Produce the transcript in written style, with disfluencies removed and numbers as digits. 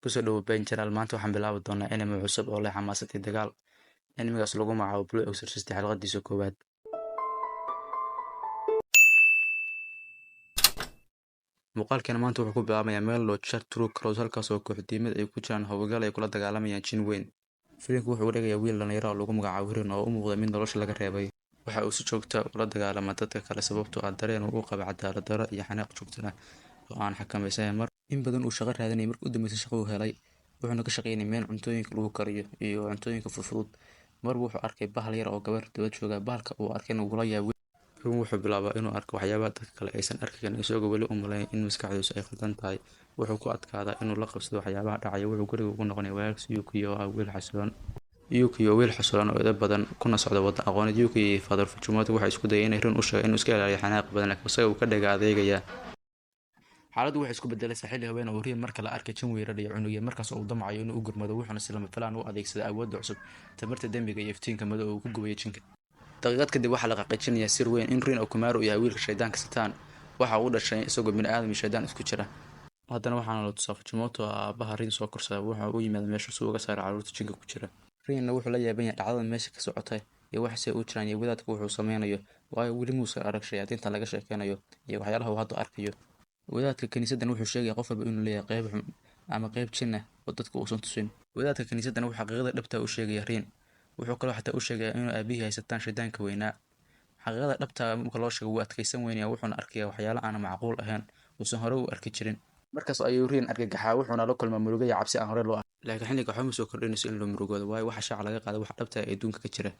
Kusoo dhawow Ben Channel. Maanta waxaan bilaabi doonaa anime cusub oo leh xamaasad iyo dagaal. Animegaas lagu magacaabo Blue Exorcist xalqadiisa koowaad. Muuqaalkeena maanta wuxuu ku bilaabmayaa meel loo Chartreux Cross, halkaas oo kooxdiimada ay ku jiraan hawlgal ay kula dagaalamayaan Jin weyn. Filimku wuxuu dhigayaa wiil dhalinyaro oo lagu magacaabo Rin oo u muuqda mid nolosha laga reebay. Waxa uu si joogto ah ula dagaalamaa dadka kale sababtoo ah dareen uu u qabo cadaalad darro iyo xanaaq joogto ah oo aan xakameysnayn. Mar in badan uu shaqo raadinayay, markii u dambeysay shaqo uu helay, wuxuuna ka shaqeynayay meel cuntooyinka lagu kariyo iyo cuntooyinka fudfudud. Marba wuxuu arkay bahal yar oo gabar daba jooga. Bahalka uu arkayna wuu la yaabay. Rin wuxuu bilaabaa inuu arko waxyaabaha dadka kale aysan arki karin, isagoo weli u maleynaya in maskaxdiisu ay khaldan tahay. Wuxuu ku adkaadaa inuu la qabsado waxyaabaha dhacaya. Wuxuu guriga ugu noqonayaa walaalkiis Yuki oo ah wiil xasiloon. Yuki oo wiil xasiloon oo edeb badan kuna socda waddo aqooneed. Yuki iyo Father Fujimoto waxay isku dayeen inay Rin u sheegaan inuu iska ilaaliyo xanaaq badan, laakiin isaga uu ka dhaga adeegaya. Xaaladdu waxay isku beddelaysaa xilli haween oo Rin marka la arkay Jin weeraraya iyo cunugii, markaas oo uu damacayo inuu u gurmado. Wuxuuna si lama filaan u adeegsaday awoodda cusub, tamarta dembiga iyo iftiinka madow oo uu ku gubayo Jinka. Daqiiqad kadib waxaa la xaqiijinayaa sir weyn in Rin Okumaru yahay wiilka shaydaanka Satan. Waxa uu dhashay isagoo bini'aadam iyo shaydaan isku jira. Haddana waxaana la tusaa Fujimoto oo aabbaha Rin soo korsada. Waxa uu yimid meesha si uu uga saaro carruurta Jinka ku jira. Rinna wuxuu la yaaban yahay dhacdada meesha ka socotay iyo waxa si u jiraan iyo wadaadku wuxuu sameynayo, waayo weli muusan arag shayaadiinta laga sheekeynayo iyo waxyaalaha uu hadda arkayo. Wadaadka kaniisaddan wuxuu sheegay qof walba inuu leeyahay qayb xun ama qayb jin ah oo dadku uusan tusin. Wadaadka kaniisaddan wuxuu xaqiiqada dhabta u sheegaya Rin. Wuxuu kaloo xataa u sheegay inuu aabihii haysataan shaydaanka weynaa. Xaqiiqada dhabta marka loo sheego wuu adkaysan weynaya, wuxuuna arkayaa waxyaalo aan macquul ahayn uusan hore u arki jirin. Markaas ayuu Rin argagaxaa, wuxuuna la kulmaa murugo iyo cabsi aan hore loo arkin. Laakiin xilliga waxba ma soo kordhinayso in la murugoodo, waayo waxa shaaca laga qaaday waxa dhabta ah ee adduunka ka jira.